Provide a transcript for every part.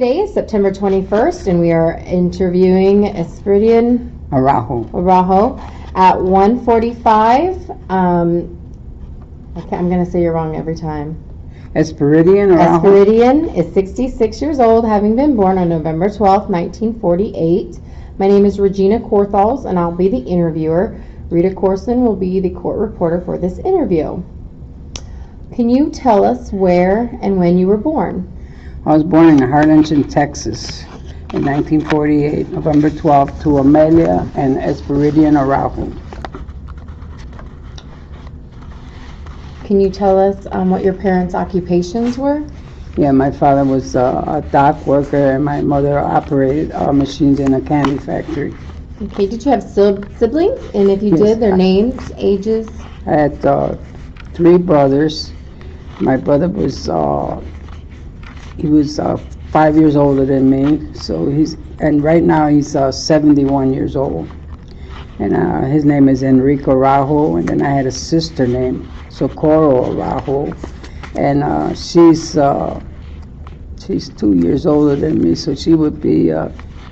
Today is September 21st, and we are interviewing Espiridion Araujo at 1:45. I'm going to say you're wrong every time. Espiridion Araujo. Espiridion is 66 years old, having been born on November 12th, 1948. My name is Regina Corthals, and I'll be the interviewer. Rita Corson will be the court reporter for this interview. Can you tell us where and when you were born? I was born in Harlingen, Texas in 1948, November 12th, to Amelia and Espiridion Araujo. Can you tell us what your parents' occupations were? Yeah, my father was a dock worker and my mother operated machines in a candy factory. Okay, did you have siblings? And if you did, their names, ages? I had 3 brothers. My brother was he was 5 years older than me, so and right now he's 71 years old. And his name is Enrico Araujo, and then I had a sister named Socorro Araujo, and she's 2 years older than me, so she would be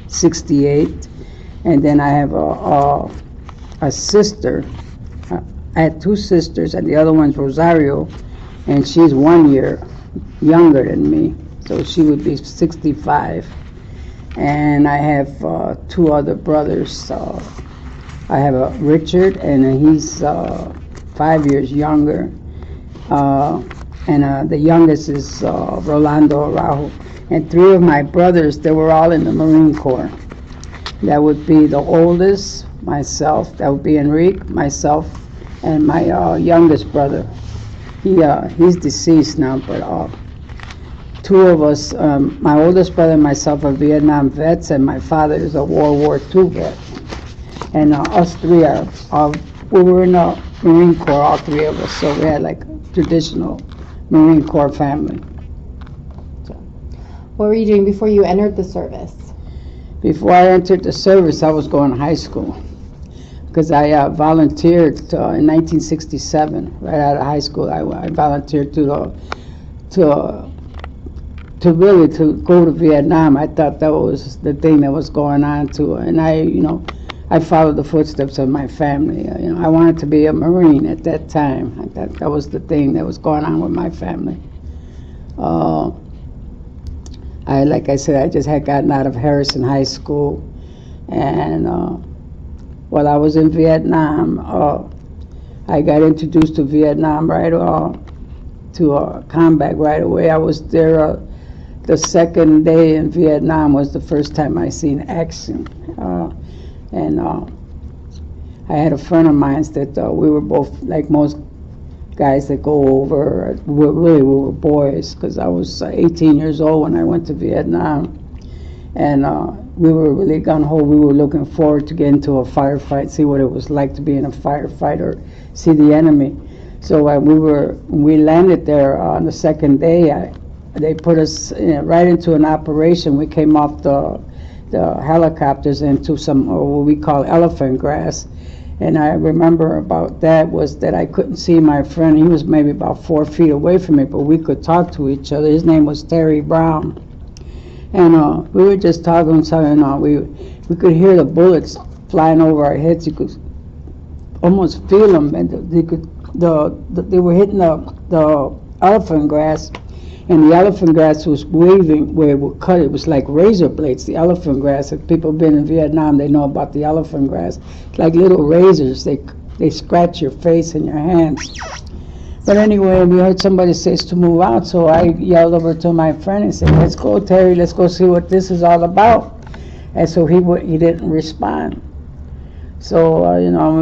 68. And then I have a sister. I had 2 sisters, and the other one's Rosario, and she's 1 year younger than me, so she would be 65. And I have 2 other brothers. I have a Richard, and he's 5 years younger. And the youngest is Rolando Araujo. And 3 of my brothers, they were all in the Marine Corps. That would be the oldest, myself, that would be Enrique, myself, and my youngest brother. He's deceased now, but 2 of us, my oldest brother and myself, are Vietnam vets, and my father is a World War II vet. And us 3 we were in the Marine Corps, all 3 of us, so we had like a traditional Marine Corps family. So, what were you doing before you entered the service? Before I entered the service, I was going to high school because I volunteered in 1967. Right out of high school, I volunteered to really go to Vietnam. I thought that was the thing that was going on too, and I followed the footsteps of my family. I wanted to be a Marine at that time. I thought that was the thing that was going on with my family. Like I said, I just had gotten out of Harrison High School, and while I was in Vietnam, I got introduced to Vietnam to combat right away. I was there. The second day in Vietnam was the first time I seen action, and I had a friend of mine that we were both, like most guys that go over, we were boys, because I was 18 years old when I went to Vietnam, and we were really gung-ho. We were looking forward to get into a firefight, see what it was like to be in a firefight or see the enemy. So we landed there on the second day. They put us right into an operation. We came off the helicopters into some what we call elephant grass. And I remember about that was that I couldn't see my friend. He was maybe about 4 feet away from me, but we could talk to each other. His name was Terry Brown. And we were just talking, we could hear the bullets flying over our heads. You could almost feel them, and they were hitting the elephant grass. And the elephant grass was waving where it would cut. It was like razor blades, the elephant grass. If people have been in Vietnam, they know about the elephant grass. It's like little razors. They scratch your face and your hands. But anyway, we heard somebody say to move out, so I yelled over to my friend and said, "Let's go, Terry, let's go see what this is all about." And so he didn't respond. So,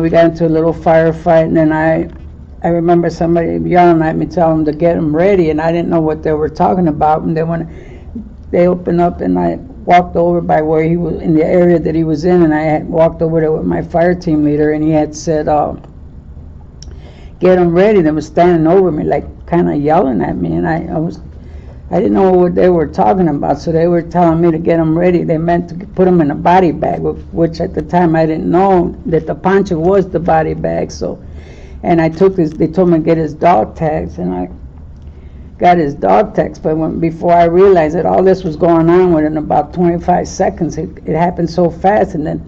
we got into a little firefight, and then I remember somebody yelling at me, telling them to get them ready, and I didn't know what they were talking about. And then when they opened up, and I walked over by where he was, in the area that he was in, and I had walked over there with my fire team leader, and he had said, "Get them ready." They were standing over me, like kind of yelling at me, and I didn't know what they were talking about, so they were telling me to get them ready. They meant to put them in a body bag, which at the time I didn't know that the poncho was the body bag. So. And they told me to get his dog tags, and got his dog text, but before I realized that all this was going on within about 25 seconds, it happened so fast, and then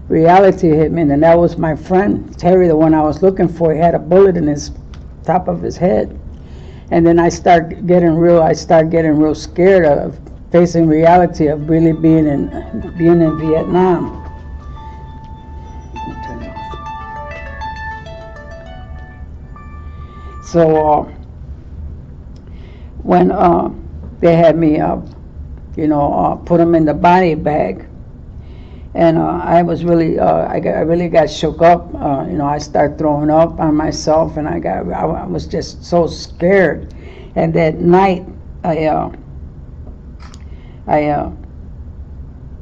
reality hit me, and that was my friend, Terry, the one I was looking for. He had a bullet in his top of his head. And then I started getting real scared of facing reality of really being in Vietnam. So when they had me, put him in the body bag, and I was really, I really got shook up. I started throwing up on myself, and I was just so scared. And that night, I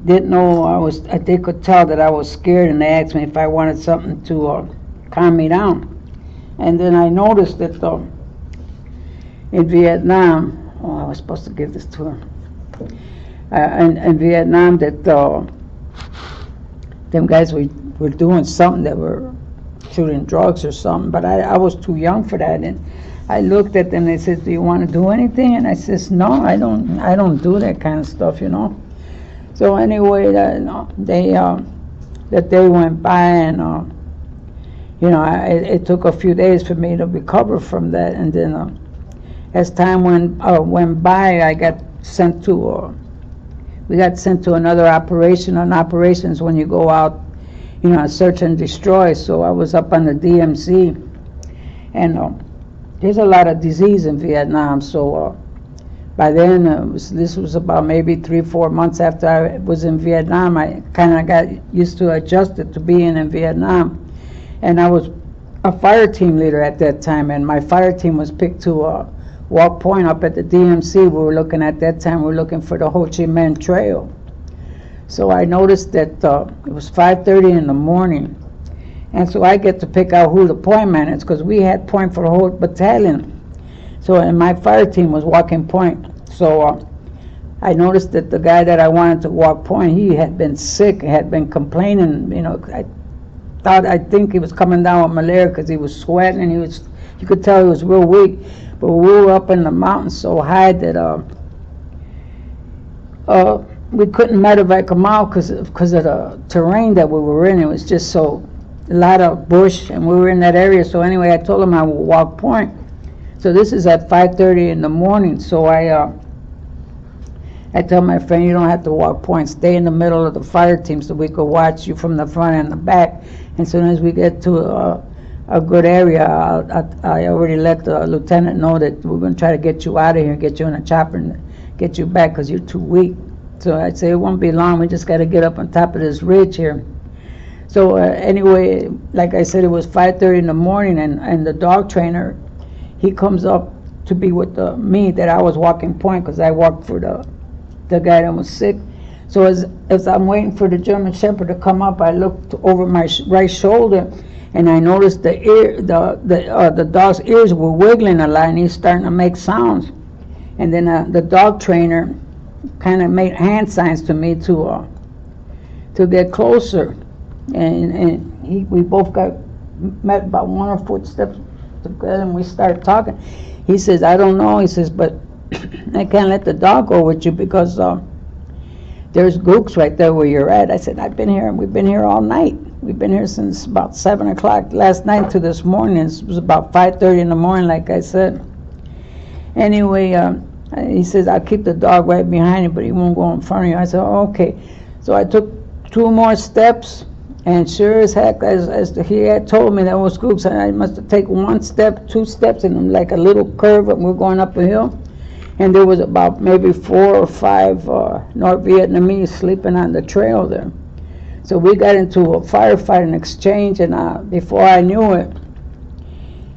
didn't know they could tell that I was scared, and they asked me if I wanted something to calm me down. And then I noticed that in Vietnam, I was supposed to give this to her. In Vietnam, that them guys were doing something, that were shooting drugs or something, but I was too young for that. And I looked at them, they said, "Do you want to do anything?" And I says, "No, I don't do that kind of stuff, So anyway, that day went by, and it took a few days for me to recover from that. And then as time went by, we got sent to another operation. On operations, when you go out, search and destroy. So I was up on the DMC, and there's a lot of disease in Vietnam. So by then, this was about maybe 3-4 months after I was in Vietnam. I kind of got used to, adjusted to being in Vietnam. And I was a fire team leader at that time, and my fire team was picked to Walk Point up at the DMC. We were looking for the Ho Chi Minh Trail. So I noticed that it was 5:30 in the morning, and so I get to pick out who the point man is, because we had point for the whole battalion. So, and my fire team was walking point. So I noticed that the guy that I wanted to walk point, he had been sick, had been complaining. I think he was coming down with malaria, because he was sweating, and you could tell he was real weak. But we were up in the mountains so high that we couldn't medevac him out because of the terrain that we were in. It was just a lot of bush, and we were in that area. So anyway, I told him I would walk point. So this is at 5:30 in the morning. So I tell my friend, "You don't have to walk point. Stay in the middle of the fire team so we could watch you from the front and the back. And as soon as we get to a good area, I already let the lieutenant know that we're going to try to get you out of here, get you in a chopper, and get you back, because you're too weak." So I say, "It won't be long. We just got to get up on top of this ridge here." So anyway, like I said, it was 5:30 in the morning, and the dog trainer, he comes up to be with me, that I was walking point, because I walked for the guy that was sick. So as I'm waiting for the German Shepherd to come up, I looked over my right shoulder, and I noticed the dog's ears were wiggling a lot, and he's starting to make sounds. And then the dog trainer kind of made hand signs to me to get closer, and we both met about 1 or 4 steps together, and we started talking. He says, "I don't know," he says, "but I can't let the dog go with you, because there's gooks right there where you're at." I said, "We've been here all night. We've been here since about 7 o'clock last night to this morning." It was about 5:30 in the morning, like I said. Anyway, he says, "I'll keep the dog right behind you, but he won't go in front of you." I said, "Oh, okay." So I took 2 more steps, and sure as heck, as he had told me, there was gooks, and I must have taken 1 step, 2 steps, and like a little curve, and we're going up a hill. And there was about maybe 4 or 5 North Vietnamese sleeping on the trail there. So we got into a firefight and exchange, and before I knew it,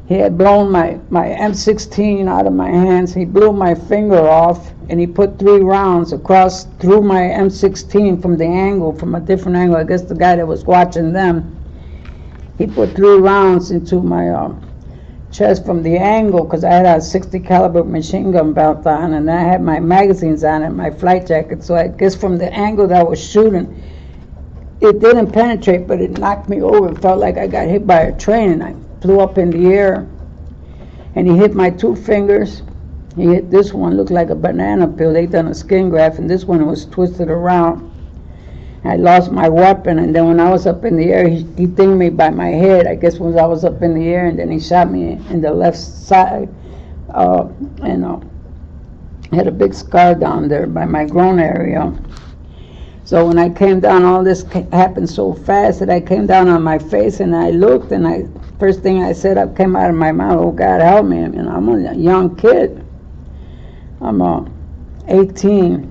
he had blown my M16 out of my hands. He blew my finger off, and he put 3 rounds across through my M16 from a different angle. I guess the guy that was watching them, he put 3 rounds into my chest from the angle, because I had a 60 caliber machine gun belt on, and I had my magazines on and my flight jacket. So I guess from the angle that I was shooting, it didn't penetrate, but it knocked me over. It felt like I got hit by a train, and I flew up in the air, and he hit my 2 fingers, This one looked like a banana peel. They done a skin graft, and this one was twisted around. I lost my weapon, and then when I was up in the air, he dinged me by my head. I guess when I was up in the air, and then he shot me in the left side, and had a big scar down there by my groin area. So when I came down, all this happened so fast that I came down on my face, and I looked, and first thing I said came out of my mouth, "Oh God, help me!" I'm a young kid. I'm 18.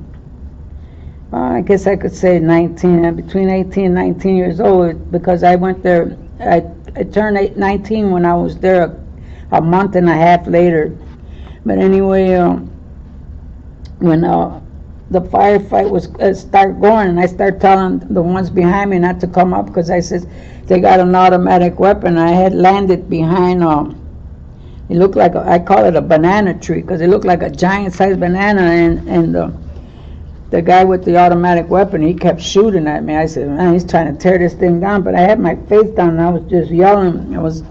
I guess I could say 19, between 18 and 19 years old, because I went there. I turned 19 when I was there a month and a half later. But anyway, when the firefight was start going, and I start telling the ones behind me not to come up, because I said they got an automatic weapon. I had landed behind it looked like I call it a banana tree, because it looked like a giant sized banana, and the guy with the automatic weapon, he kept shooting at me. I said, man, he's trying to tear this thing down. But I had my face down, and I was just yelling. I was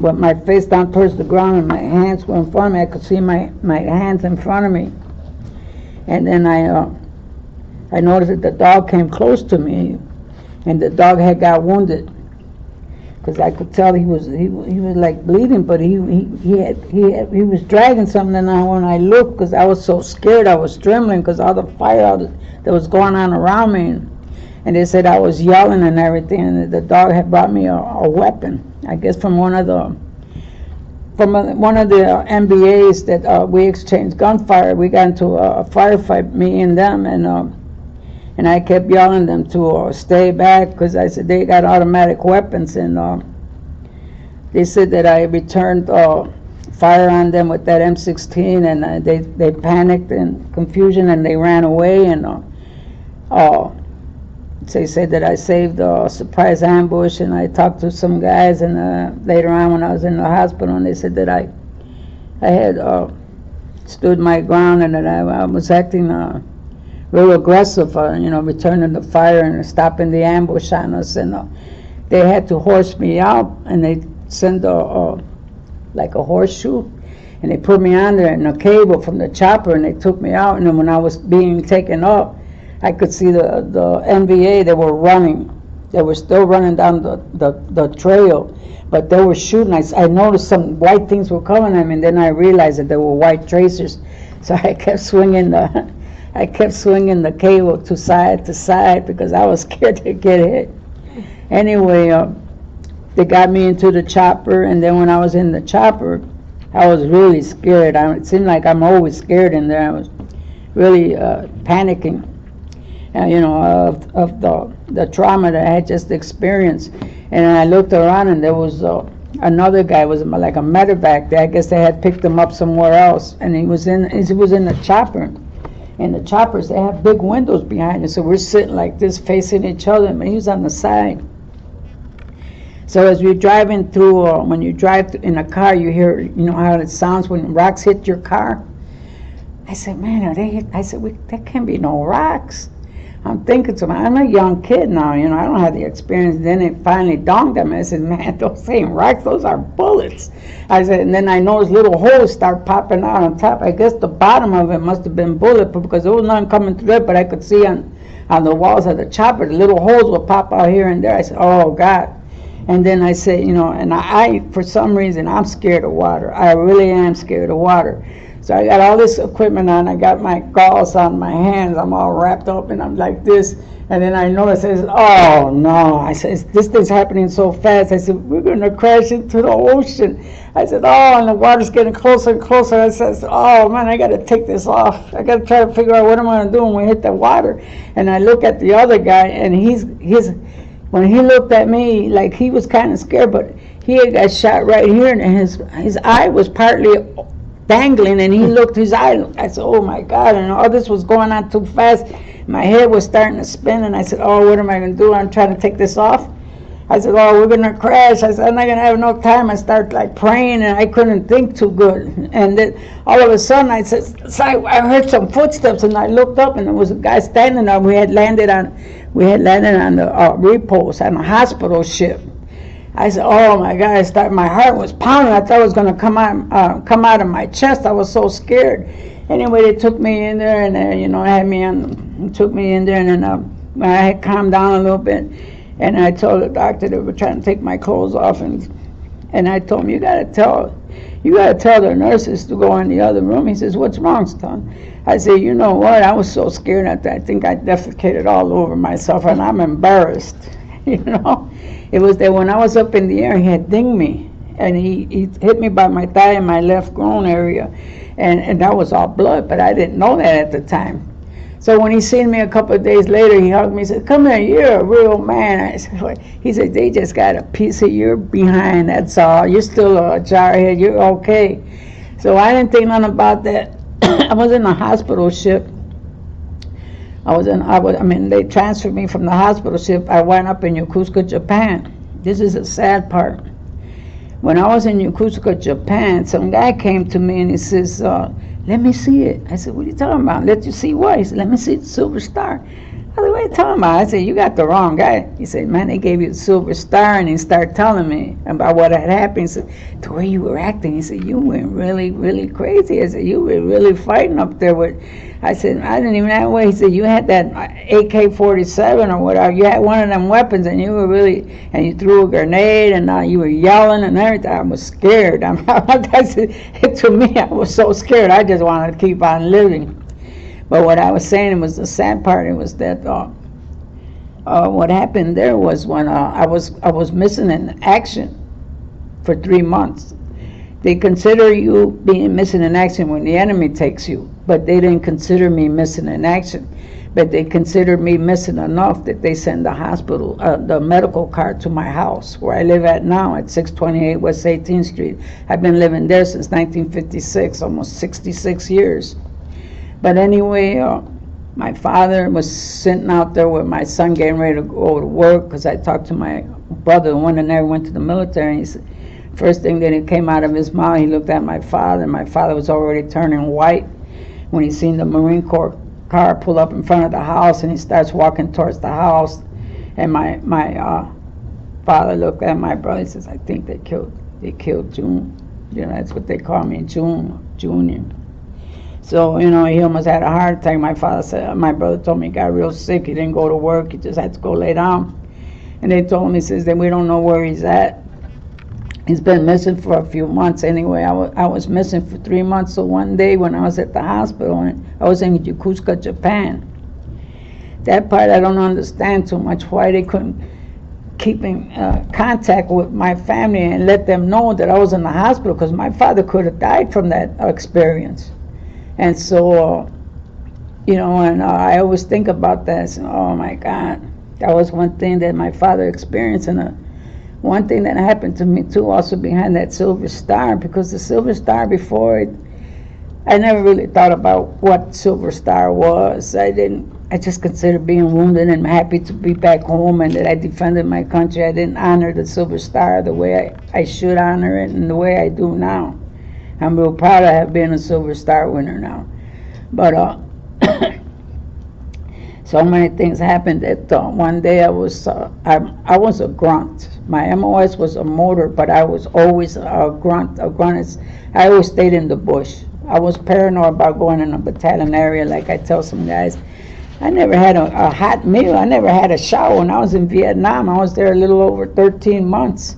with my face down towards the ground, and my hands were in front of me. I could see my hands in front of me. And then I noticed that the dog came close to me, and the dog had got wounded, because I could tell he was like bleeding, but he was dragging something. And when I looked, because I was so scared, I was trembling because all the fire that was going on around me, and they said I was yelling and everything, and the dog had brought me a weapon, I guess from one of the MBAs that we exchanged gunfire. We got into a firefight, me and them, and I kept yelling them to stay back, because I said they got automatic weapons, and they said that I returned fire on them with that M16, and they panicked in confusion, and they ran away, and they said that I saved a surprise ambush. And I talked to some guys, and later on when I was in the hospital, and they said that I had stood my ground, and that I was acting real aggressive, returning the fire and stopping the ambush on us. And they had to horse me out, and they sent like a horseshoe, and they put me on there in a cable from the chopper, and they took me out. And then when I was being taken up, I could see the NVA. They were running. They were still running down the trail, but they were shooting. I noticed some white things were coming at me, and then I realized that they were white tracers. So I kept swinging the cable to side because I was scared to get hit. Anyway, they got me into the chopper, and then when I was in the chopper, I was really scared. It seemed like I'm always scared in there. I was really panicking, of the trauma that I had just experienced. And I looked around, and there was another guy, was like a medevac there. I guess they had picked him up somewhere else, and he was in the chopper. And the choppers, they have big windows behind us, so we're sitting like this facing each other, and he was on the side. So as we're driving through, when you drive in a car, you hear, how it sounds when rocks hit your car. I said, man, there can't be no rocks. I'm thinking to myself, I'm a young kid now, I don't have the experience. Then it finally dawned on me. I said, man, those ain't rocks, those are bullets. I said, and then I noticed little holes start popping out on top. I guess the bottom of it must have been bulletproof, because there was nothing coming through it, but I could see on the walls of the chopper, the little holes would pop out here and there. I said, oh God. And then I said, and I for some reason, I'm scared of water. I really am scared of water. So I got all this equipment on. I got my gauze on my hands. I'm all wrapped up, and I'm like this. And then I noticed, I said, oh no. I said, this thing's happening so fast. I said, we're going to crash into the ocean. I said, oh, and the water's getting closer and closer. I said, oh man, I got to take this off. I got to try to figure out what I'm going to do when we hit the water. And I look at the other guy, and when he looked at me, like he was kind of scared, but he had got shot right here, and his eye was partly dangling, and he looked his eye. I said, oh my God, and all this was going on too fast. My head was starting to spin, and I said, oh, what am I going to do? I'm trying to take this off. I said, oh, we're going to crash. I said, I'm not going to have no time. I started like praying, and I couldn't think too good. And then all of a sudden, I I heard some footsteps, and I looked up, and there was a guy standing there. We had landed on the repos on a hospital ship. I said, oh my God, my heart was pounding. I thought it was going to come out of my chest. I was so scared. Anyway, they took me in there and, took me in there, and then I had calmed down a little bit. And I told the doctor they were trying to take my clothes off, and I told him, you gotta tell the nurses to go in the other room. He says, what's wrong, son? I said, you know what? I was so scared that I think I defecated all over myself, and I'm embarrassed. It was that when I was up in the air, he had dinged me, and he hit me by my thigh and my left groin area, and that was all blood, but I didn't know that at the time. So when he seen me a couple of days later, he hugged me and said, come here, you're a real man. I said, what? He said, they just got a piece of your behind, that's all. You're still a jarhead, you're okay. So I didn't think nothing about that. I was in a hospital ship. They transferred me from the hospital ship. I wound up in Yokosuka, Japan. This is a sad part. When I was in Yokosuka, Japan, some guy came to me and he says, let me see it. I said, what are you talking about? Let you see what? He said, let me see the Silver Star. I said, what are you talking about? I said, you got the wrong guy. He said, man, they gave you the Silver Star, and he started telling me about what had happened. He said, the way you were acting, he said, you went really, really crazy. I said, you were really fighting up there with, I said, I didn't even have a way. He said, you had that AK-47 or whatever. You had one of them weapons, and you were really, and you threw a grenade, and you were yelling and everything. I was scared. I said, to me, I was so scared. I just wanted to keep on living. But what I was saying was the sad part. It was that what happened there was when I was missing in action for 3 months. They consider you being missing in action when the enemy takes you, but they didn't consider me missing in action. But they considered me missing enough that they sent the medical cart to my house, where I live at now at 628 West 18th Street. I've been living there since 1956, almost 66 years. But anyway, my father was sitting out there with my son getting ready to go to work, because I talked to my brother, the one that never went to the military, and he said, first thing that it came out of his mouth, he looked at my father, and my father was already turning white when he seen the Marine Corps car pull up in front of the house, and he starts walking towards the house. And my father looked at my brother, he says, I think they killed June. That's what they call me, Junior. So, he almost had a heart attack. My brother told me he got real sick. He didn't go to work. He just had to go lay down. And they told me, says, that we don't know where he's at. He's been missing for a few months anyway. I was missing for 3 months. So one day when I was at the hospital, I was in Yokosuka, Japan. That part I don't understand too much, why they couldn't keep in contact with my family and let them know that I was in the hospital, because my father could have died from that experience. And so, I always think about that. So, oh my God, that was one thing that my father experienced, and one thing that happened to me too, also behind that Silver Star, because the Silver Star I never really thought about what Silver Star was. I just considered being wounded and happy to be back home, and that I defended my country. I didn't honor the Silver Star the way I should honor it, and the way I do now. I'm real proud I have been a Silver Star winner now. But so many things happened that one day I was a grunt. My MOS was a motor, but I was always a grunt. I always stayed in the bush. I was paranoid about going in a battalion area, like I tell some guys. I never had a hot meal. I never had a shower. When I was in Vietnam, I was there a little over 13 months.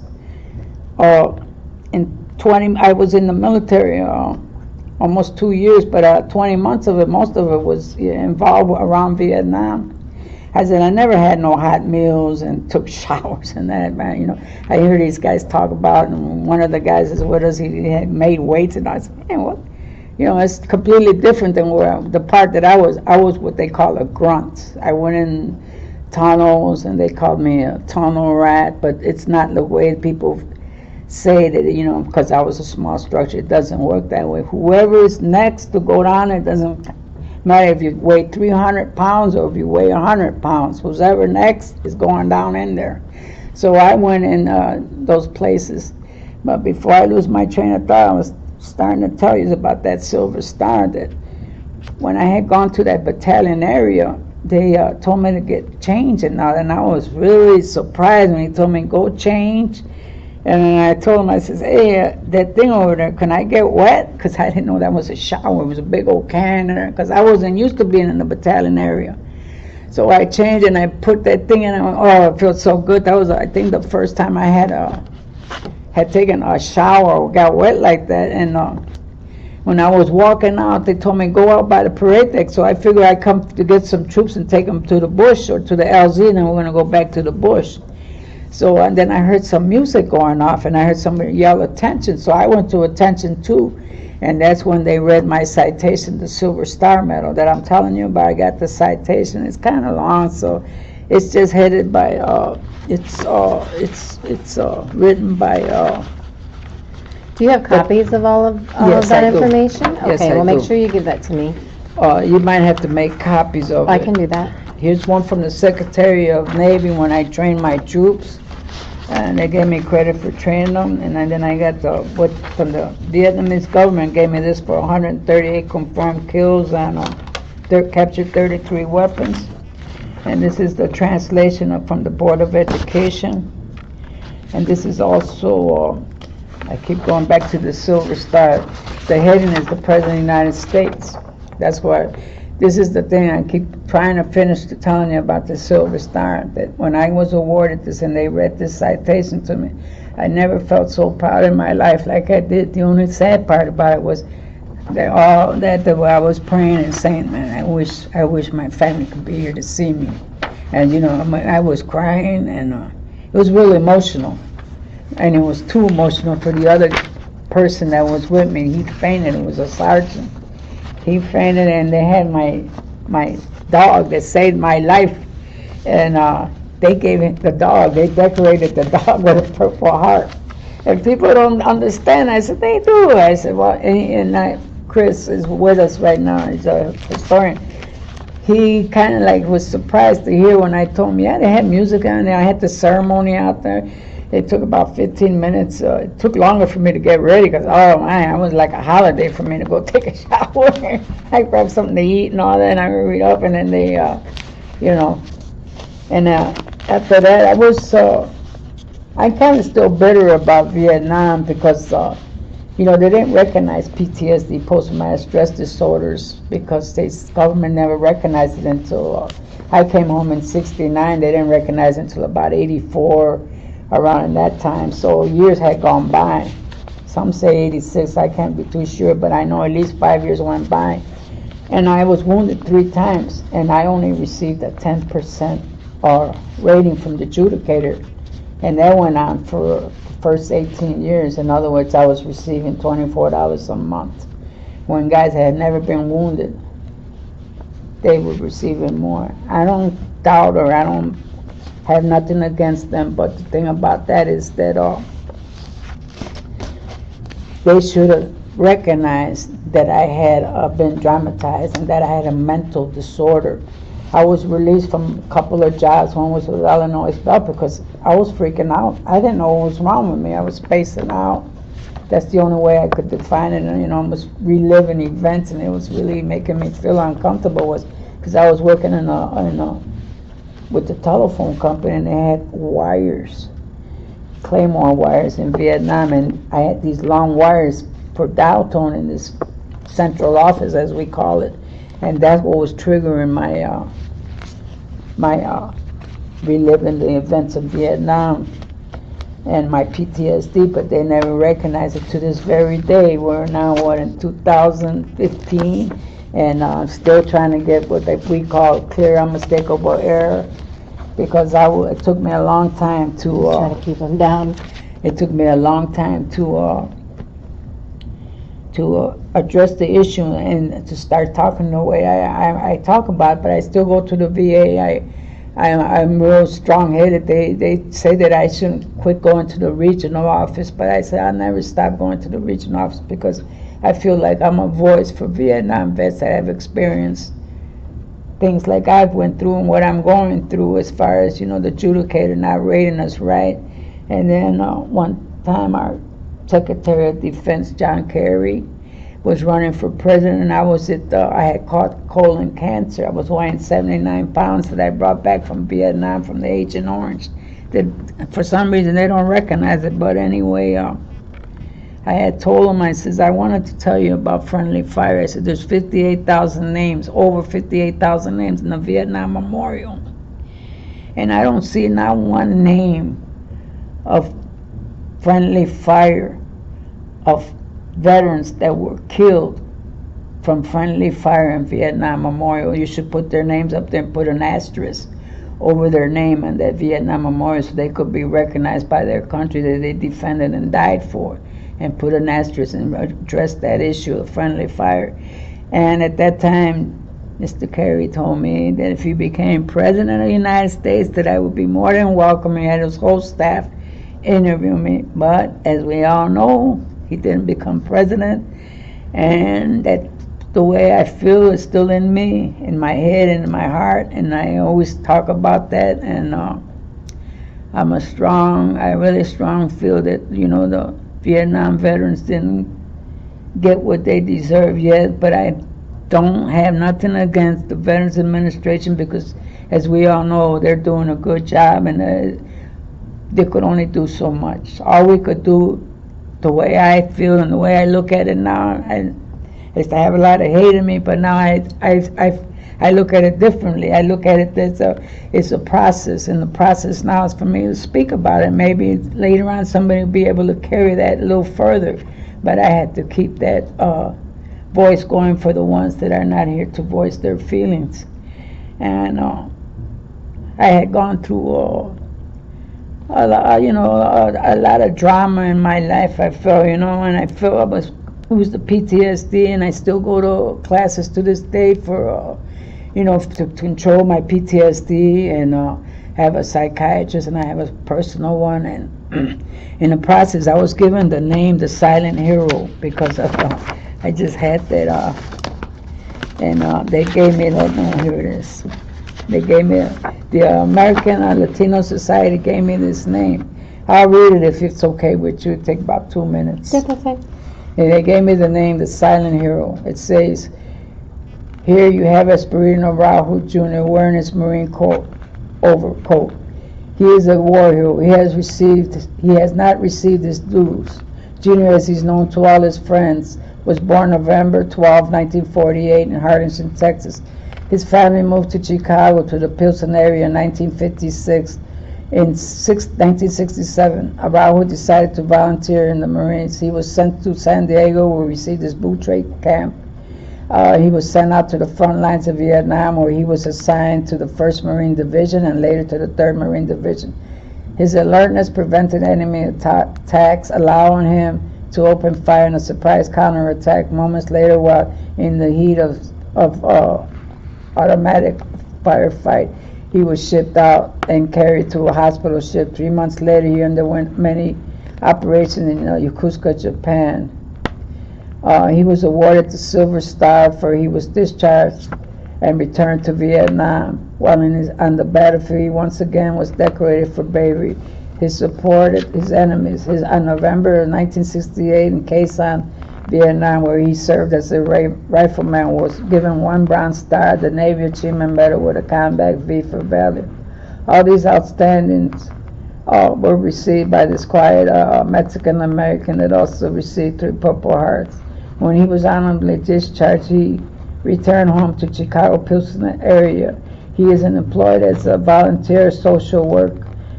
I was in the military almost 2 years, but 20 months of it, most of it was involved around Vietnam. I said, I never had no hot meals and took showers and that, man. I hear these guys talk about, and one of the guys is with us, he had made weights, and I said, man, what? It's completely different than the part that I was what they call a grunt. I went in tunnels, and they called me a tunnel rat, but it's not the way people say that, because I was a small structure. It doesn't work that way. Whoever is next to go down, it doesn't matter if you weigh 300 pounds or if you weigh 100 pounds. Whoever next is going down in there. So I went in those places. But before I lose my train of thought, I was starting to tell you about that Silver Star, that when I had gone to that battalion area, they told me to get changed and all, and I was really surprised when he told me go change. And then I told him, I says, hey, that thing over there, can I get wet? Because I didn't know that was a shower. It was a big old can in there, because I wasn't used to being in the battalion area. So I changed and I put that thing in, and oh, it felt so good. That was, I think, the first time I had taken a shower or got wet like that. And when I was walking out, they told me go out by the parade deck. So I figured I'd come to get some troops and take them to the bush or to the LZ, and then we're going to go back to the bush. So and then I heard some music going off, and I heard somebody yell attention. So I went to attention too, and that's when they read my citation, the Silver Star Medal that I'm telling you about. I got the citation. It's kind of long, so it's just headed by. It's written by. Do you have copies of all of Yes, that I do. information? Yes, Okay, I well, make do. sure you give that to me. You might have to make copies of I it. can do that. Here's one from the Secretary of Navy when I trained my troops, and they gave me credit for training them. And then I got what from the Vietnamese government gave me this for 138 confirmed kills and captured 33 weapons. And this is the translation from the Board of Education. And this is also, I keep going back to the Silver Star. The heading is the President of the United States. That's why. This is the thing I keep trying to finish telling you about the Silver Star, that when I was awarded this and they read this citation to me, I never felt so proud in my life like I did. The only sad part about it was that I was praying and saying, man, I wish my family could be here to see me. And I was crying, and it was really emotional. And it was too emotional for the other person that was with me. He fainted. It was a sergeant. He fainted, and they had my dog that saved my life, and they gave him the dog. They decorated the dog with a Purple Heart, and people don't understand. I said they do. I said, well, Chris is with us right now. He's a historian. He kind of like was surprised to hear when I told him, yeah, they had music on there. I had the ceremony out there. It took about 15 minutes. It took longer for me to get ready because, oh man, it was like a holiday for me to go take a shower. I grabbed something to eat and all that, and I hurried up, and then they, and after that, I'm kind of still bitter about Vietnam because, they didn't recognize PTSD, post-traumatic stress disorders, because the government never recognized it until I came home in '69. They didn't recognize it until about '84. Around that time, so years had gone by. Some say '86, I can't be too sure, but I know at least 5 years went by. And I was wounded 3 times, and I only received a 10% rating from the adjudicator, and that went on for the first 18 years. In other words, I was receiving $24 a month. When guys had never been wounded, they were receiving more. I don't doubt, or I don't have nothing against them, but the thing about that is that they should have recognized that I had been dramatized and that I had a mental disorder. I was released from a couple of jobs. One was with Illinois Bell because I was freaking out. I didn't know what was wrong with me. I was spacing out. That's the only way I could define it. And I was reliving events, and it was really making me feel uncomfortable. Was because I was working with the telephone company, and they had wires, Claymore wires in Vietnam, and I had these long wires for dial tone in this central office, as we call it, and that's what was triggering my reliving the events of Vietnam and my PTSD, but they never recognized it to this very day. We're now, in 2015, and I'm still trying to get what we call clear unmistakable error, because it took me a long time to try to keep them down. It took me a long time to address the issue and to start talking the way I talk about it. But I still go to the VA. I'm real strong-headed. They say that I shouldn't quit going to the regional office, but I say I'll never stop going to the regional office because I feel like I'm a voice for Vietnam vets that have experienced things like I've went through and what I'm going through, as far as the adjudicator not rating us right. And then one time our Secretary of Defense, John Kerry, was running for president, and I had caught colon cancer. I was weighing 79 pounds that I brought back from Vietnam from the Agent Orange. That for some reason they don't recognize it, but anyway, I had told him, I says, I wanted to tell you about friendly fire. I said, there's 58,000 names, over 58,000 names in the Vietnam Memorial. And I don't see not one name of friendly fire, of veterans that were killed from friendly fire in Vietnam Memorial. You should put their names up there and put an asterisk over their name on that Vietnam Memorial so they could be recognized by their country that they defended and died for, and put an asterisk and address that issue of friendly fire. And at that time, Mr. Kerry told me that if he became president of the United States, that I would be more than welcome. He had his whole staff interview me. But as we all know, he didn't become president, and that the way I feel is still in me, in my head and in my heart, and I always talk about that. And I really strong feel that, you know, the Vietnam veterans didn't get what they deserve yet, but I don't have nothing against the Veterans Administration, because as we all know, they're doing a good job, and they could only do so much. All we could do, the way I feel and the way I look at it now, is I have a lot of hate in me, but now I look at it differently. I look at it as it's a process, and the process now is for me to speak about it. Maybe later on somebody will be able to carry that a little further, but I had to keep that voice going for the ones that are not here to voice their feelings. And I had gone through a lot of drama in my life. I felt, and I felt it was the PTSD, and I still go to classes to this day for, to control my PTSD, and have a psychiatrist, and I have a personal one. And in the process, I was given the name the Silent Hero, because I just had that, and they gave me, here it is. They gave me, the American Latino Society gave me this name. I'll read it if it's okay with you. It'll take about 2 minutes. Yes, that's fine. And they gave me the name, the Silent Hero. It says, here you have Espiridion Araujo Jr. wearing his Marine coat, overcoat. He is a war hero. He has not received his dues. Junior, as he's known to all his friends, was born November 12, 1948 in Hardison, Texas. His family moved to Chicago, to the Pilsen area in 1956. In 1967, Araujo decided to volunteer in the Marines. He was sent to San Diego, where he received his boot camp. He was sent out to the front lines of Vietnam, where he was assigned to the 1st Marine Division and later to the 3rd Marine Division. His alertness prevented enemy attacks, allowing him to open fire in a surprise counterattack. Moments later, while in the heat of automatic firefight, he was shipped out and carried to a hospital ship. 3 months later, he underwent many operations in Yokosuka, Japan. He was awarded the Silver Star, for he was discharged and returned to Vietnam. While on the battlefield, he once again was decorated for bravery. He supported his enemies. On November 1968 in Quezon City, Vietnam, where he served as a rifleman, was given 1 Bronze Star, the Navy Achievement Medal with a Combat V for valor. All these outstandings were received by this quiet Mexican American that also received 3 Purple Hearts. When he was honorably discharged, he returned home to Chicago Pilsen area. He is employed as a volunteer social work,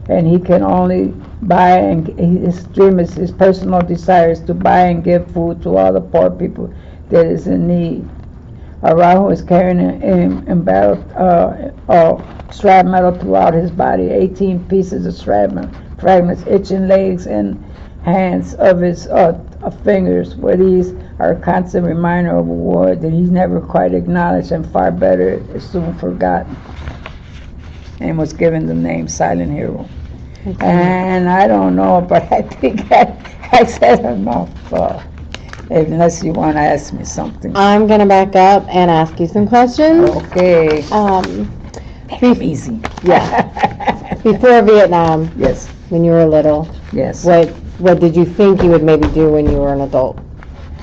and he can only buy, and his dream is, his personal desire is to buy and give food to all the poor people that is in need. Araujo is carrying an embattled strap metal throughout his body, 18 pieces of shrapnel fragments, itching legs and hands of his fingers, where these are a constant reminder of a war that he's never quite acknowledged, and far better is soon forgotten, and was given the name Silent Hero. Okay. And I don't know, but I think I said enough, unless you want to ask me something. I'm going to back up and ask you some questions. Okay. Easy. Yeah. Before Vietnam. Yes. When you were little. Yes. What did you think you would maybe do when you were an adult?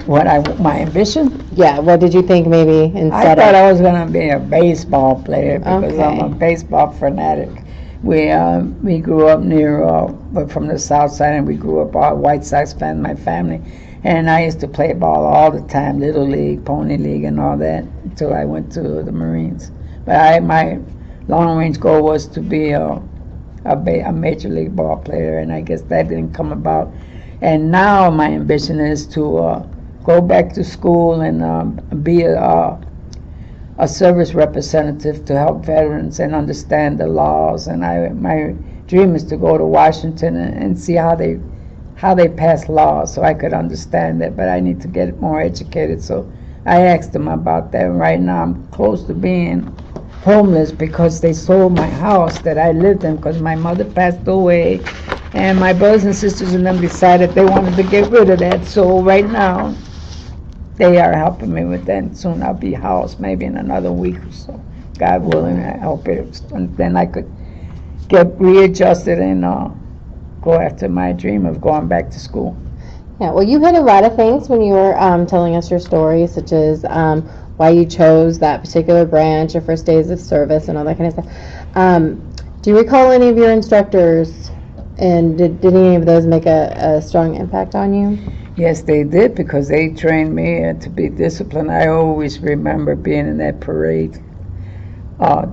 My ambition? Yeah, what did you think maybe I instead thought of? I was going to be a baseball player because I'm a Okay. baseball fanatic. We grew up near, we're from the south side, and we grew up all White Sox fans, my family. And I used to play ball all the time, Little League, Pony League, and all that, until I went to the Marines. But my long range goal was to be a major league ball player, and I guess that didn't come about. And now my ambition is to go back to school and be a service representative to help veterans and understand the laws. And my dream is to go to Washington and see how they pass laws, so I could understand it. But I need to get more educated. So I asked them about that. Right now I'm close to being homeless because they sold my house that I lived in because my mother passed away, and my brothers and sisters and them decided they wanted to get rid of that. So right now they are helping me with that, and soon I'll be housed, maybe in another week or so. God willing, I hope it, and then I could get readjusted and go after my dream of going back to school. Yeah, well, you hit a lot of things when you were telling us your story, such as why you chose that particular branch, your first days of service, and all that kind of stuff. Do you recall any of your instructors, and did any of those make a strong impact on you? Yes, they did, because they trained me to be disciplined. I always remember being in that parade uh,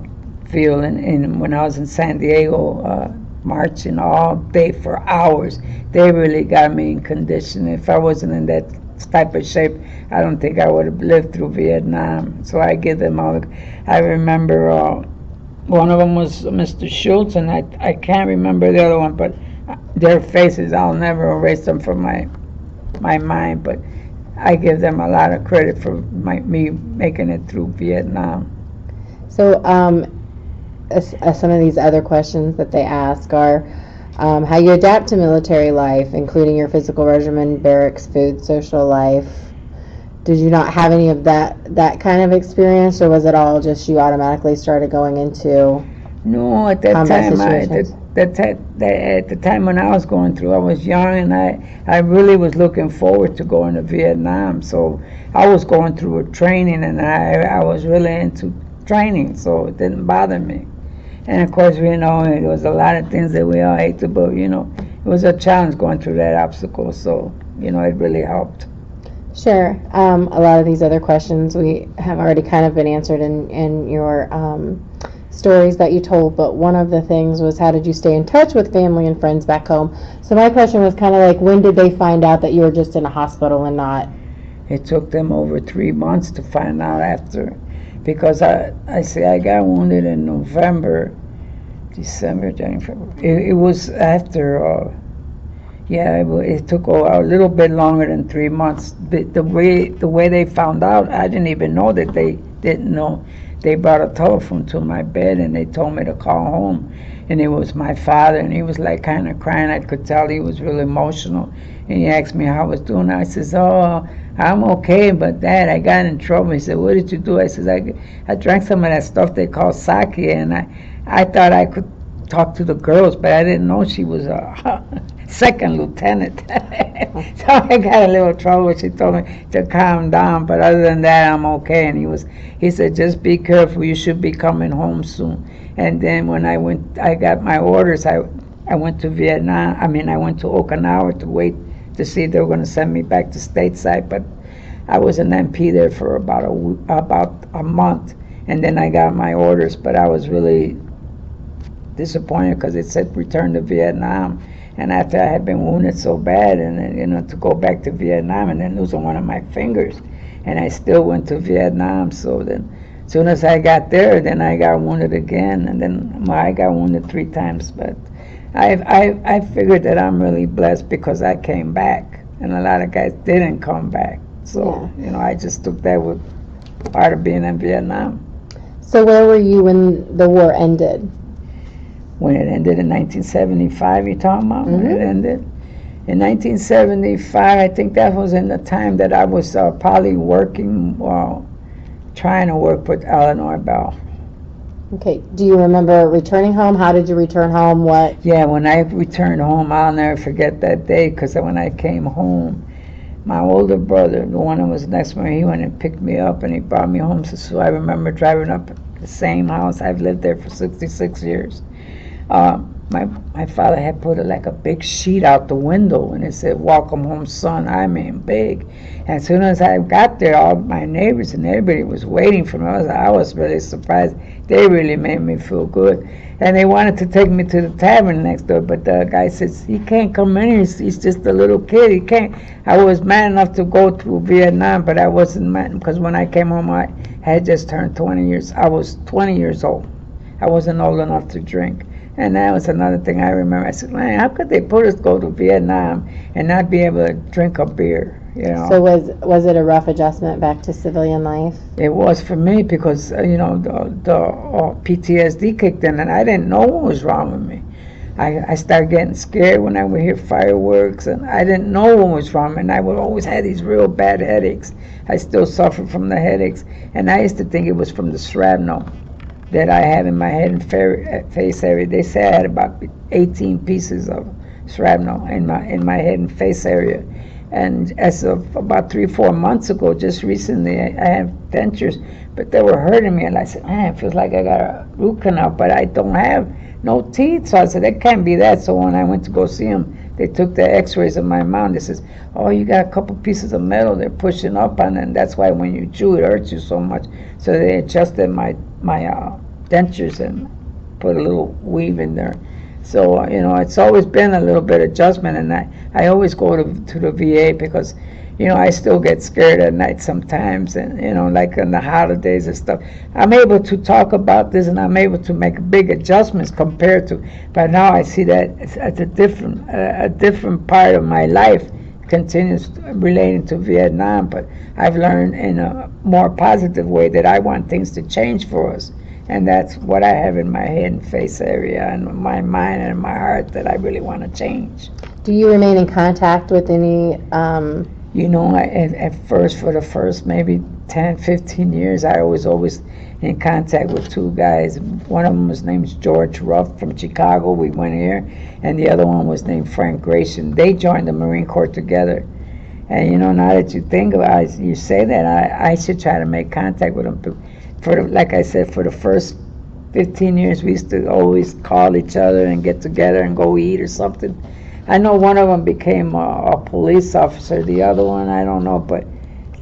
field, and when I was in San Diego, marching all day for hours. They really got me in condition. If I wasn't in that type of shape, I don't think I would have lived through Vietnam. So I give them all. I remember one of them was Mr. Schultz, and I can't remember the other one, but their faces, I'll never erase them from my mind. But I give them a lot of credit for me making it through Vietnam. So, some of these other questions that they ask are how you adapt to military life, including your physical regimen, barracks, food, social life. Did you not have any of that kind of experience, or was it all just you automatically started going into No, at that combat time, situations? at the time when I was going through, I was young, and I really was looking forward to going to Vietnam. So I was going through a training, and I was really into training, so it didn't bother me. And of course, it was a lot of things that we all hated, but it was a challenge going through that obstacle. So it really helped. Sure. A lot of these other questions we have already kind of been answered in your stories that you told, but one of the things was how did you stay in touch with family and friends back home? So my question was kind of like, when did they find out that you were just in a hospital and not? It took them over 3 months to find out after, because I say I got wounded in November, December, January, February. It was after. Yeah, it took a little bit longer than 3 months. The way they found out, I didn't even know that they didn't know. They brought a telephone to my bed, and they told me to call home, and it was my father, and he was like kind of crying. I could tell he was really emotional, and he asked me how I was doing. I says, "Oh, I'm okay, but Dad, I got in trouble." He said, "What did you do?" I says, "I drank some of that stuff they call sake, and I thought I could talk to the girls, but I didn't know she was a second lieutenant." So I got a little trouble. She told me to calm down, but other than that, I'm okay. And he said, "Just be careful. You should be coming home soon." And then when I got my orders. I went to Vietnam. I went to Okinawa to wait to see if they were going to send me back to stateside. But I was an MP there for about a month, and then I got my orders. But I was really disappointed because it said return to Vietnam, and after I had been wounded so bad, and then, to go back to Vietnam and then losing one of my fingers, and I still went to Vietnam. So then, as soon as I got there, then I got wounded again, and then I got wounded 3 times. But I figured that I'm really blessed because I came back, and a lot of guys didn't come back. So I just took that with part of being in Vietnam. So where were you when the war ended? When it ended in 1975, you're talking about? Mm-hmm. When it ended? In 1975, I think that was in the time that I was probably working, trying to work with Eleanor Bell. Okay. Do you remember returning home? How did you return home? What? Yeah, when I returned home, I'll never forget that day, because when I came home, my older brother, the one that was next to me, he went and picked me up and he brought me home. So I remember driving up the same house. I've lived there for 66 years. My father had put like a big sheet out the window and it said, "Welcome home, son." I mean, big. And as soon as I got there, all my neighbors and everybody was waiting for me. I was really surprised. They really made me feel good. And they wanted to take me to the tavern next door, but the guy says, "He can't come in. He's just a little kid. He can't." I was mad enough to go to Vietnam, but I wasn't mad because when I came home, I had just turned 20 years. I was 20 years old. I wasn't old enough to drink. And that was another thing I remember. I said, "Man, how could they put us go to Vietnam and not be able to drink a beer?" You know. So was it a rough adjustment back to civilian life? It was for me because the PTSD kicked in and I didn't know what was wrong with me. I started getting scared when I would hear fireworks and I didn't know what was wrong, and I would always have these real bad headaches. I still suffer from the headaches, and I used to think it was from the shrapnel that I had in my head and face area. They say I had about 18 pieces of shrapnel in my head and face area. And as of about 3-4 months ago, just recently, I have dentures, but they were hurting me. And I said, "Man, it feels like I got a root canal, but I don't have no teeth." So I said, "That can't be that." So when I went to go see them, they took the x-rays of my mouth. They says, "Oh, you got a couple pieces of metal they're pushing up on, and that's why when you chew, it hurts you so much." So they adjusted my dentures and put a little weave in there. So it's always been a little bit of adjustment, and I always go to the VA because I still get scared at night sometimes, and like on the holidays and stuff. I'm able to talk about this, and I'm able to make big adjustments compared to. But now I see that it's a different part of my life continues relating to Vietnam. But I've learned in a more positive way that I want things to change for us. And that's what I have in my head and face area and my mind and my heart that I really want to change. Do you remain in contact with any? At first, for the first maybe 10, 15 years, I was always in contact with two guys. One of them was named George Ruff from Chicago. We went here. And the other one was named Frank Gratian. They joined the Marine Corps together. And, now that you think about it, you say that, I should try to make contact with them. Like I said, for the first 15 years, we used to always call each other and get together and go eat or something. I know one of them became a police officer. The other one, I don't know. But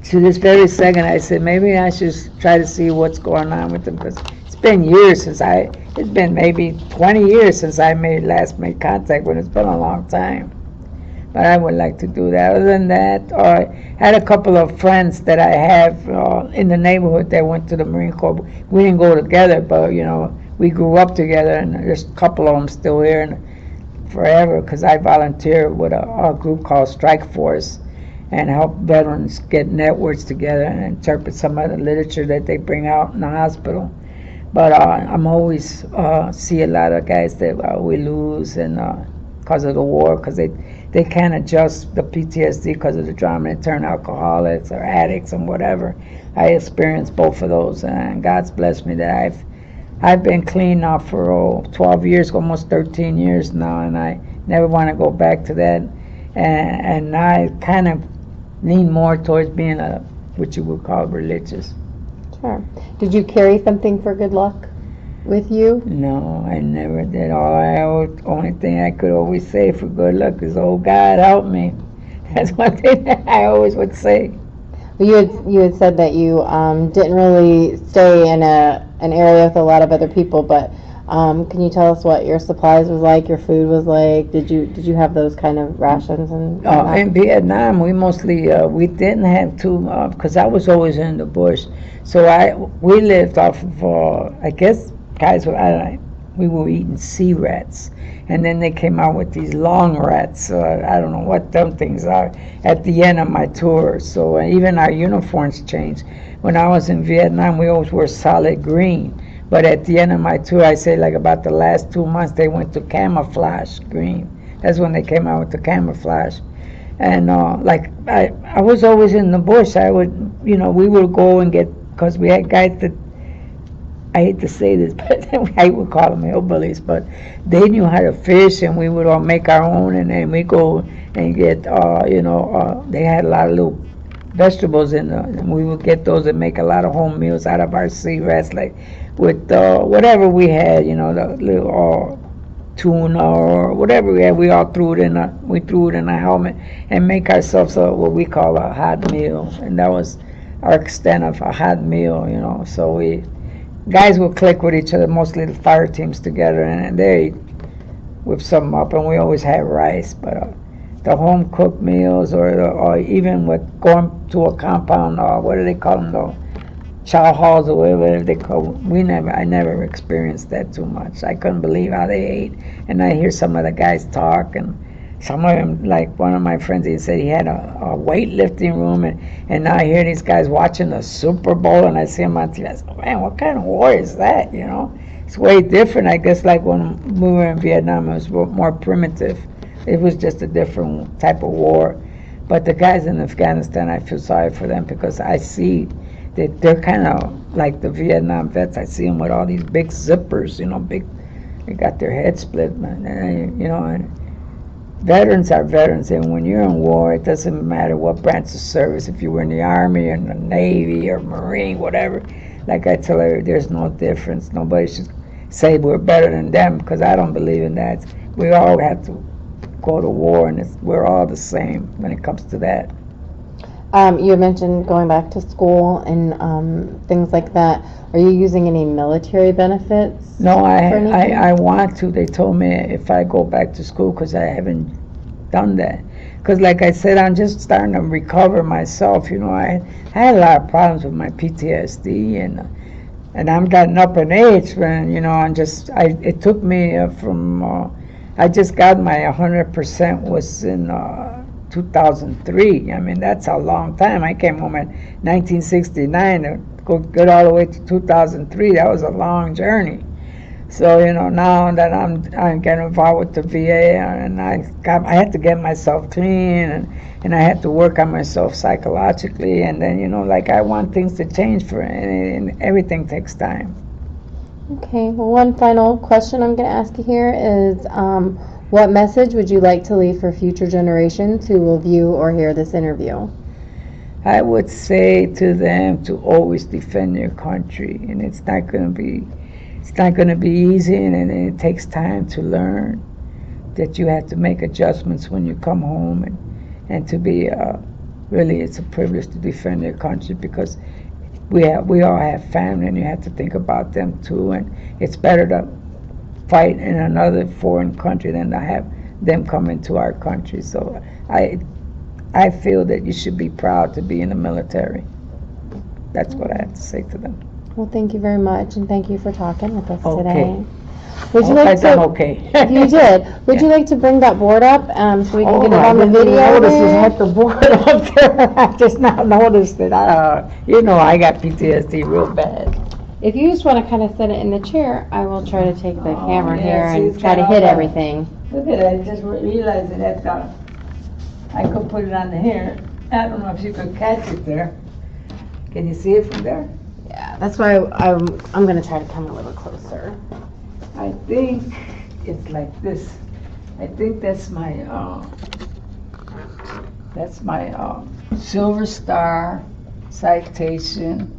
to this very second, I said maybe I should try to see what's going on with them, because it's been years it's been maybe 20 years since I last made contact with them. It's been a long time. But I would like to do that. Other than that, I had a couple of friends that I have in the neighborhood that went to the Marine Corps. We didn't go together, but we grew up together, and there's a couple of them still here and forever, because I volunteer with a group called Strike Force and help veterans get networks together and interpret some of the literature that they bring out in the hospital. But I'm always see a lot of guys that we lose and because of the war, because they can't adjust the PTSD because of the drama and turn alcoholics or addicts and whatever. I experienced both of those, and God's blessed me that I've been clean now for 12 years, almost 13 years now, and I never want to go back to that. And I kind of lean more towards being what you would call religious. Sure. Did you carry something for good luck with you? No, I never did. Only thing I could always say for good luck is, "Oh, God, help me." That's one thing that I always would say. Well, you had said that you didn't really stay in an area with a lot of other people, but can you tell us what your supplies was like, your food was like? Did you have those kind of rations and whatnot? In Vietnam, we mostly we didn't have too because I was always in the bush, so we lived off of I guess guys we were eating sea rats, and then they came out with these long rats. I don't know what them things are at the end of my tour. So even our uniforms changed. When I was in Vietnam, we always wore solid green. But at the end of my tour, I say like about the last 2 months, they went to camouflage green. That's when they came out with the camouflage. And like I was always in the bush. I would, we would go and get, because we had guys that, I hate to say this, but I would call them hillbillies, but they knew how to fish, and we would all make our own, and then we go and get, they had a lot of little vegetables in them, and we would get those and make a lot of home meals out of our cigarettes, like with whatever we had, the little tuna or whatever we had. We all threw it in a helmet and make ourselves what we call a hot meal, and that was our extent of a hot meal, So we guys would click with each other, mostly the fire teams together, and they whip something up, and we always had rice, but. The home cooked meals, or even with going to a compound, or what do they call them, though? Chow halls or whatever they call them. I never experienced that too much. I couldn't believe how they ate. And I hear some of the guys talk, and some of them, like one of my friends, he said he had a weightlifting room, and now I hear these guys watching the Super Bowl, and I see them on TV. I said, man, what kind of war is that, It's way different. I guess like when we were in Vietnam, it was more primitive. It was just a different type of war. But the guys in Afghanistan, I feel sorry for them because I see that they're kind of like the Vietnam vets. I see them with all these big zippers, they got their heads split, man. And veterans are veterans. And when you're in war, it doesn't matter what branch of service, if you were in the Army or in the Navy or Marine, whatever. Like I tell her, there's no difference. Nobody should say we're better than them because I don't believe in that. We all have to go to war, and we're all the same when it comes to that. You mentioned going back to school and things like that. Are you using any military benefits? No, I want to. They told me if I go back to school, because I haven't done that. Because like I said, I'm just starting to recover myself. I had a lot of problems with my PTSD, and I'm getting up in age, and it took me from. I just got my 100% was in 2003. I mean, that's a long time. I came home in 1969 and go all the way to 2003. That was a long journey. So now that I'm getting involved with the VA, and I had to get myself clean, and I had to work on myself psychologically, and then like I want things to change and everything takes time. Okay, well, one final question I'm going to ask you here is what message would you like to leave for future generations who will view or hear this interview? I would say to them to always defend your country, and it's not going to be easy, and it takes time to learn that you have to make adjustments when you come home, and to be really, it's a privilege to defend your country because we all have family, and you have to think about them too, and it's better to fight in another foreign country than to have them come into our country. So I feel that you should be proud to be in the military. That's what I have to say to them. Well, thank you very much, and thank you for talking with us Okay. today. Would you like to? I'm okay. You did. Would you like to bring that board up so we can get it on the video? I had the board up there. I just now noticed it. I got PTSD real bad. If you just want to kind of set it in the chair, I will try to take the camera here see, and it's try to kinda hit all everything. Look at it. I just realized that I could put it on here. I don't know if you could catch it there. Can you see it from there? Yeah, that's why I'm going to try to come a little closer. I think it's like this. I think that's my Silver Star citation.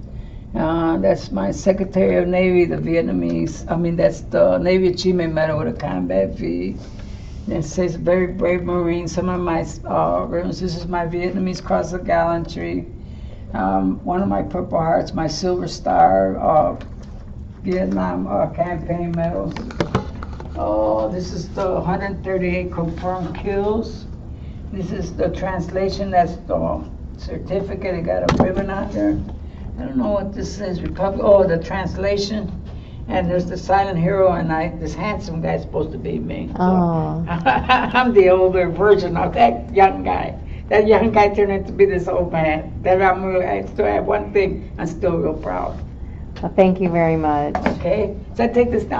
That's my Secretary of Navy, the Vietnamese. I mean, that's the Navy Achievement Medal with a Combat V. And it says very brave Marine. Some of my ribbons. This is my Vietnamese Cross of Gallantry. One of my Purple Hearts, my Silver Star Vietnam campaign medals. Oh, this is the 138 confirmed kills. This is the translation. That's the certificate. It got a ribbon on there. I don't know what this is. The translation. And there's the silent hero, and this handsome guy's supposed to be me. So I'm the older version of that young guy. That young guy turned out to be this old man. I still have one thing. I'm still real proud. Well, thank you very much. Okay, so I take this down.